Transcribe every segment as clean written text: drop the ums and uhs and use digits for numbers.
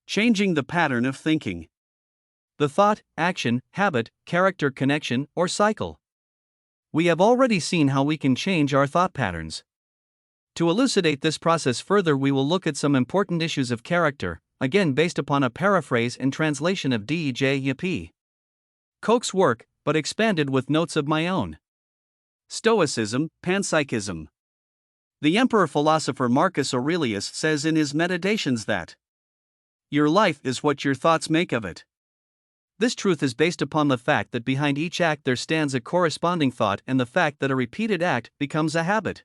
Changing the pattern of thinking. The thought, action, habit, character connection, or cycle. We have already seen how we can change our thought patterns. To elucidate this process further, we will look at some important issues of character, again based upon a paraphrase and translation of D.J. Koch's work, but expanded with notes of my own. Stoicism, Panpsychism. The emperor-philosopher Marcus Aurelius says in his Meditations that your life is what your thoughts make of it. This truth is based upon the fact that behind each act there stands a corresponding thought, and the fact that a repeated act becomes a habit.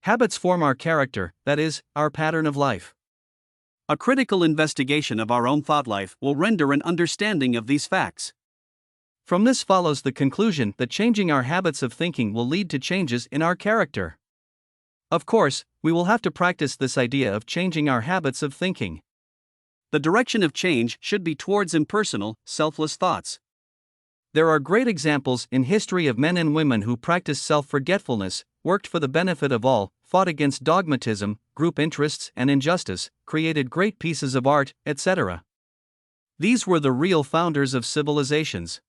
Habits form our character, that is, our pattern of life. A critical investigation of our own thought life will render an understanding of these facts. From this follows the conclusion that changing our habits of thinking will lead to changes in our character. Of course, we will have to practice this idea of changing our habits of thinking. The direction of change should be towards impersonal, selfless thoughts. There are great examples in history of men and women who practiced self-forgetfulness, worked for the benefit of all, fought against dogmatism, group interests, and injustice, created great pieces of art, etc. These were the real founders of civilizations.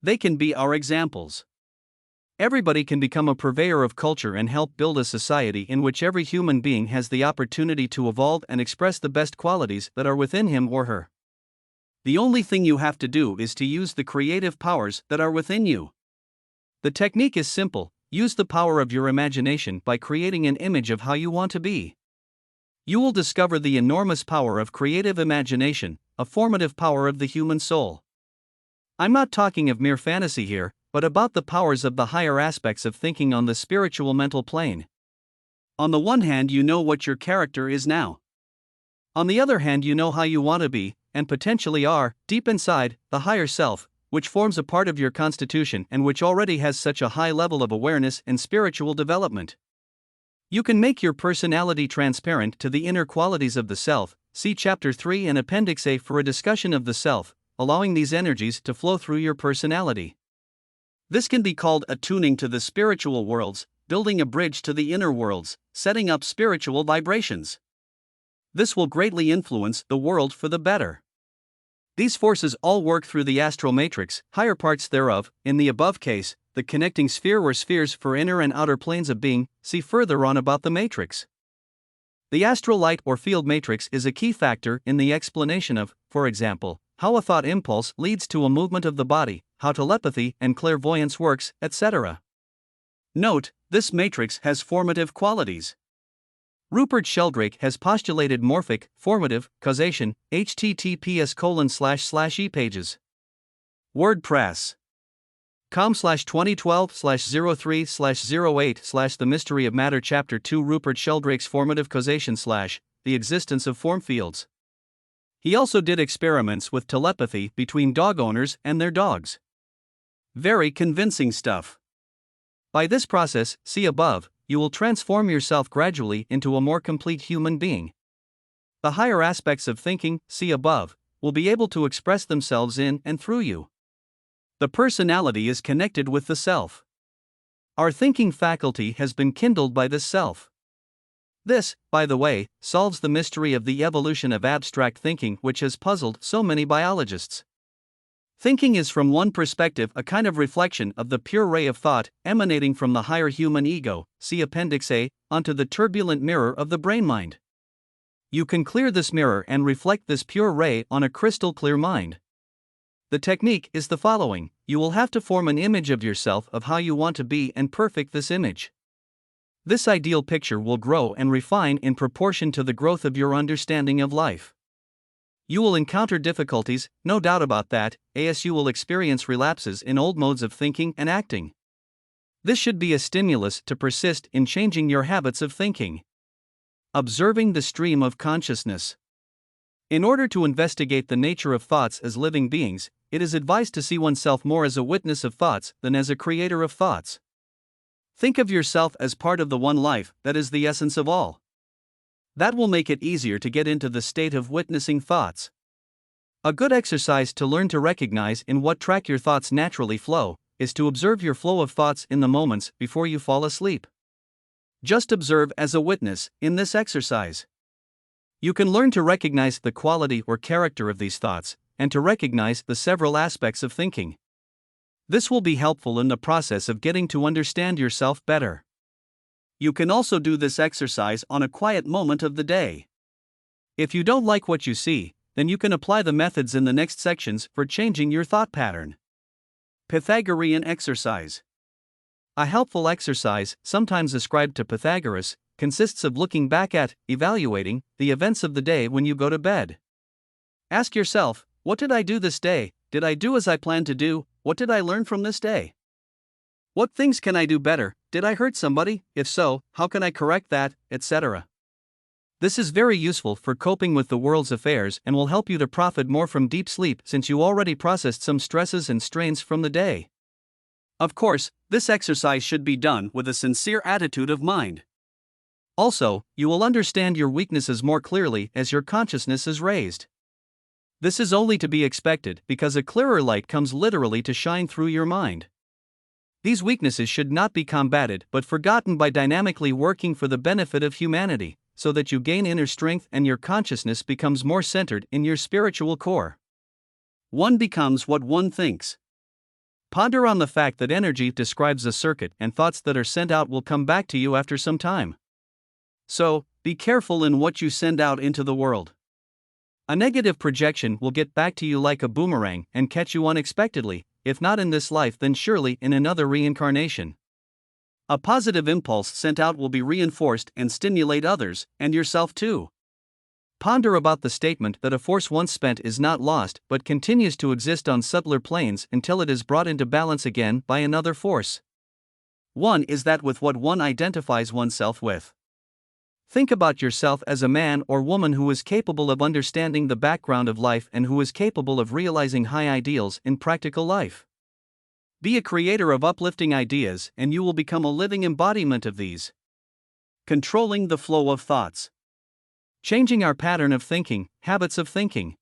They can be our examples. Everybody can become a purveyor of culture and help build a society in which every human being has the opportunity to evolve and express the best qualities that are within him or her. The only thing you have to do is to use the creative powers that are within you. The technique is simple: use the power of your imagination by creating an image of how you want to be. You will discover the enormous power of creative imagination, a formative power of the human soul. I'm not talking of mere fantasy here, but about the powers of the higher aspects of thinking on the spiritual mental plane. On the one hand, you know what your character is now. On the other hand, you know how you want to be, and potentially are, deep inside, the higher self, which forms a part of your constitution and which already has such a high level of awareness and spiritual development. You can make your personality transparent to the inner qualities of the self. See Chapter 3 and Appendix A for a discussion of the self, allowing these energies to flow through your personality. This can be called attuning to the spiritual worlds, building a bridge to the inner worlds, setting up spiritual vibrations. This will greatly influence the world for the better. These forces all work through the astral matrix, higher parts thereof, in the above case, the connecting sphere or spheres for inner and outer planes of being. See further on about the matrix. The astral light or field matrix is a key factor in the explanation of, for example, how a thought impulse leads to a movement of the body, how telepathy and clairvoyance works, etc. Note, this matrix has formative qualities. Rupert Sheldrake has postulated morphic, formative, causation, https://epages. WordPress. com/2012/03/08/ The Mystery of Matter Chapter 2 Rupert Sheldrake's Formative Causation / The Existence of Form Fields. He also did experiments with telepathy between dog owners and their dogs. Very convincing stuff. By this process, see above, you will transform yourself gradually into a more complete human being. The higher aspects of thinking, see above, will be able to express themselves in and through you. The personality is connected with the self. Our thinking faculty has been kindled by this self. This, by the way, solves the mystery of the evolution of abstract thinking, which has puzzled so many biologists. Thinking is from one perspective a kind of reflection of the pure ray of thought emanating from the higher human ego, see Appendix A, onto the turbulent mirror of the brain-mind. You can clear this mirror and reflect this pure ray on a crystal clear mind. The technique is the following: you will have to form an image of yourself of how you want to be and perfect this image. This ideal picture will grow and refine in proportion to the growth of your understanding of life. You will encounter difficulties, no doubt about that, as you will experience relapses in old modes of thinking and acting. This should be a stimulus to persist in changing your habits of thinking. Observing the stream of consciousness. In order to investigate the nature of thoughts as living beings, it is advised to see oneself more as a witness of thoughts than as a creator of thoughts. Think of yourself as part of the one life that is the essence of all. That will make it easier to get into the state of witnessing thoughts. A good exercise to learn to recognize in what track your thoughts naturally flow is to observe your flow of thoughts in the moments before you fall asleep. Just observe as a witness in this exercise. You can learn to recognize the quality or character of these thoughts, and to recognize the several aspects of thinking. This will be helpful in the process of getting to understand yourself better. You can also do this exercise on a quiet moment of the day. If you don't like what you see, then you can apply the methods in the next sections for changing your thought pattern. Pythagorean exercise. A helpful exercise, sometimes ascribed to Pythagoras, consists of looking back at, evaluating, the events of the day when you go to bed. Ask yourself, what did I do this day? Did I do as I planned to do? What did I learn from this day? What things can I do better? Did I hurt somebody? If so, how can I correct that, etc. This is very useful for coping with the world's affairs and will help you to profit more from deep sleep since you already processed some stresses and strains from the day. Of course, this exercise should be done with a sincere attitude of mind. Also, you will understand your weaknesses more clearly as your consciousness is raised. This is only to be expected because a clearer light comes literally to shine through your mind. These weaknesses should not be combated but forgotten by dynamically working for the benefit of humanity, so that you gain inner strength and your consciousness becomes more centered in your spiritual core. One becomes what one thinks. Ponder on the fact that energy describes a circuit and thoughts that are sent out will come back to you after some time. So, be careful in what you send out into the world. A negative projection will get back to you like a boomerang and catch you unexpectedly, if not in this life then surely in another reincarnation. A positive impulse sent out will be reinforced and stimulate others, and yourself too. Ponder about the statement that a force once spent is not lost but continues to exist on subtler planes until it is brought into balance again by another force. One is that with what one identifies oneself with. Think about yourself as a man or woman who is capable of understanding the background of life and who is capable of realizing high ideals in practical life. Be a creator of uplifting ideas and you will become a living embodiment of these. Controlling the flow of thoughts. Changing our pattern of thinking, habits of thinking.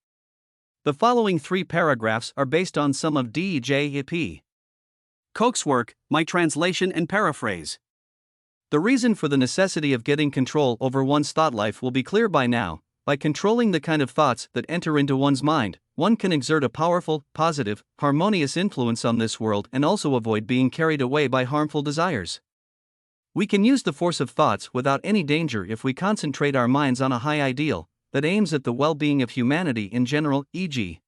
The following 3 paragraphs are based on some of D.J. Koch's work, my translation and paraphrase. The reason for the necessity of getting control over one's thought life will be clear by now. By controlling the kind of thoughts that enter into one's mind, one can exert a powerful, positive, harmonious influence on this world and also avoid being carried away by harmful desires. We can use the force of thoughts without any danger if we concentrate our minds on a high ideal that aims at the well-being of humanity in general, e.g.,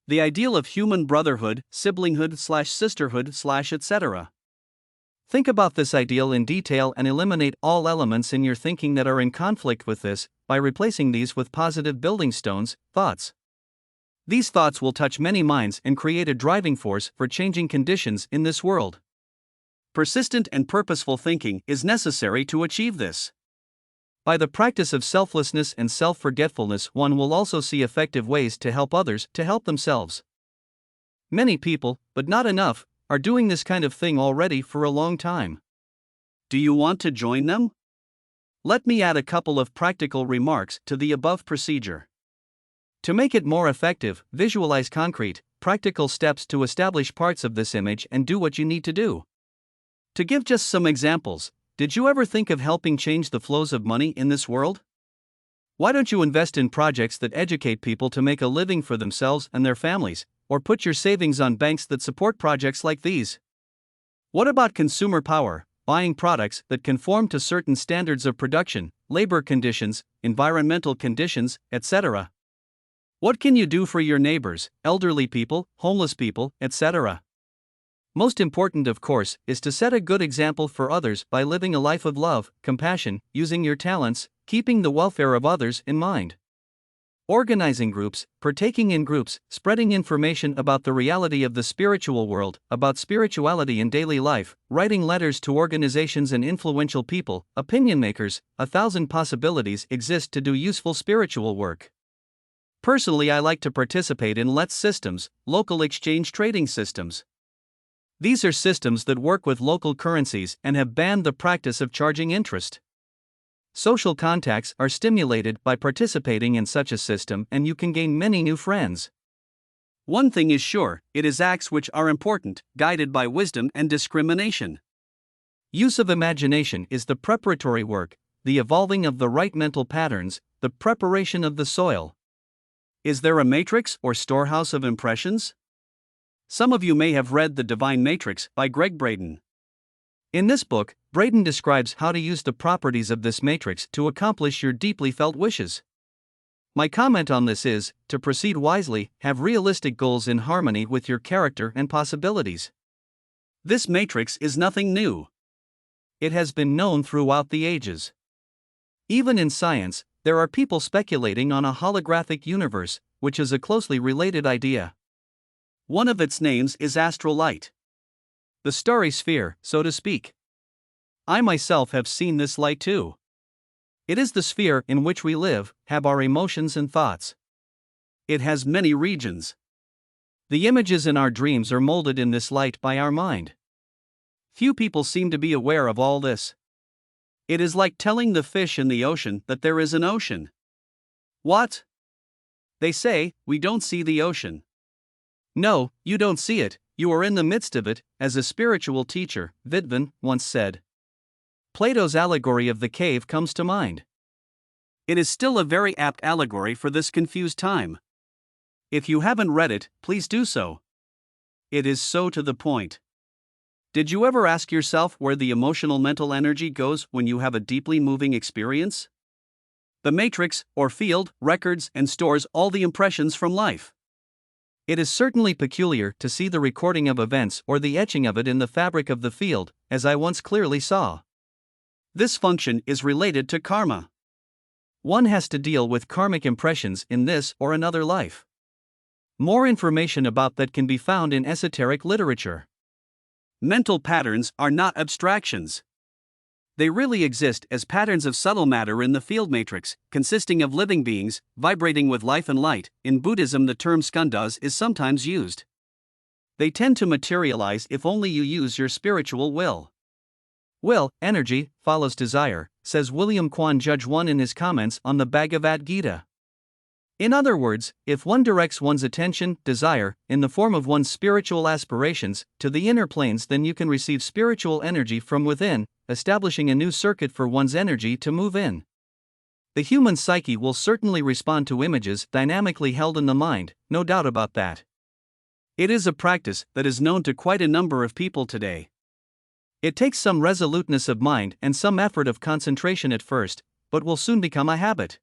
the ideal of human brotherhood, siblinghood/sisterhood/ etc. Think about this ideal in detail and eliminate all elements in your thinking that are in conflict with this, by replacing these with positive building stones, thoughts. These thoughts will touch many minds and create a driving force for changing conditions in this world. Persistent and purposeful thinking is necessary to achieve this. By the practice of selflessness and self-forgetfulness, one will also see effective ways to help others to help themselves. Many people, but not enough, are doing this kind of thing already for a long time. Do you want to join them? Let me add a couple of practical remarks to the above procedure. To make it more effective, visualize concrete, practical steps to establish parts of this image and do what you need to do. To give just some examples, did you ever think of helping change the flows of money in this world? Why don't you invest in projects that educate people to make a living for themselves and their families, or put your savings on banks that support projects like these? What about consumer power, buying products that conform to certain standards of production, labor conditions, environmental conditions, etc.? What can you do for your neighbors, elderly people, homeless people, etc.? Most important, of course, is to set a good example for others by living a life of love, compassion, using your talents, keeping the welfare of others in mind. Organizing groups, partaking in groups, spreading information about the reality of the spiritual world, about spirituality in daily life, writing letters to organizations and influential people, opinion makers. 1,000 possibilities exist to do useful spiritual work. Personally, I like to participate in LETS systems, local exchange trading systems. These are systems that work with local currencies and have banned the practice of charging interest. Social contacts are stimulated by participating in such a system, and you can gain many new friends. One thing is sure, it is acts which are important, guided by wisdom and discrimination. Use of imagination is the preparatory work, the evolving of the right mental patterns, the preparation of the soil. Is there a matrix or storehouse of impressions? Some of you may have read The Divine Matrix by Greg Braden. In this book, Braden describes how to use the properties of this matrix to accomplish your deeply felt wishes. My comment on this is, to proceed wisely, have realistic goals in harmony with your character and possibilities. This matrix is nothing new. It has been known throughout the ages. Even in science, there are people speculating on a holographic universe, which is a closely related idea. One of its names is astral light. The starry sphere, so to speak. I myself have seen this light too. It is the sphere in which we live, have our emotions and thoughts. It has many regions. The images in our dreams are molded in this light by our mind. Few people seem to be aware of all this. It is like telling the fish in the ocean that there is an ocean. What? They say, we don't see the ocean. No, you don't see it, you are in the midst of it, as a spiritual teacher, Vidvan, once said. Plato's allegory of the cave comes to mind. It is still a very apt allegory for this confused time. If you haven't read it, please do so. It is so to the point. Did you ever ask yourself where the emotional mental energy goes when you have a deeply moving experience? The matrix, or field, records and stores all the impressions from life. It is certainly peculiar to see the recording of events or the etching of it in the fabric of the field, as I once clearly saw. This function is related to karma. One has to deal with karmic impressions in this or another life. More information about that can be found in esoteric literature. Mental patterns are not abstractions. They really exist as patterns of subtle matter in the field matrix, consisting of living beings, vibrating with life and light. In Buddhism, the term skandhas is sometimes used. They tend to materialize if only you use your spiritual will. Will, energy, follows desire, says William Kwan Judge 1 in his comments on the Bhagavad Gita. In other words, if one directs one's attention, desire, in the form of one's spiritual aspirations, to the inner planes, then you can receive spiritual energy from within, establishing a new circuit for one's energy to move in. The human psyche will certainly respond to images dynamically held in the mind, no doubt about that. It is a practice that is known to quite a number of people today. It takes some resoluteness of mind and some effort of concentration at first, but will soon become a habit.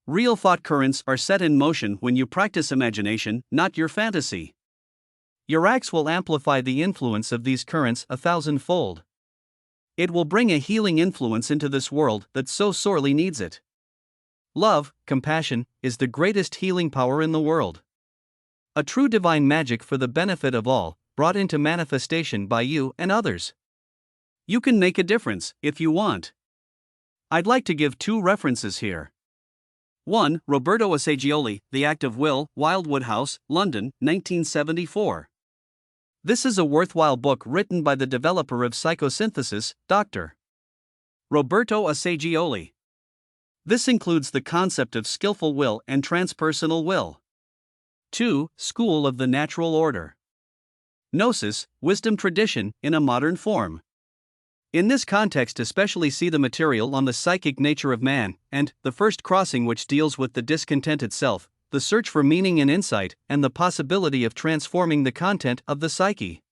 Real thought currents are set in motion when you practice imagination, not your fantasy. Your acts will amplify the influence of these currents 1,000-fold. It will bring a healing influence into this world that so sorely needs it. Love, compassion, is the greatest healing power in the world. A true divine magic for the benefit of all, brought into manifestation by you and others. You can make a difference, if you want. I'd like to give 2 references here. 1. Roberto Assagioli, The Act of Will, Wildwood House, London, 1974. This is a worthwhile book written by the developer of psychosynthesis, Dr. Roberto Assagioli. This includes the concept of skillful will and transpersonal will. 2. School of the Natural Order. Gnosis, Wisdom Tradition, in a modern form. In this context, especially see the material on the psychic nature of man, and The First Crossing, which deals with the discontented self, the search for meaning and insight, and the possibility of transforming the content of the psyche.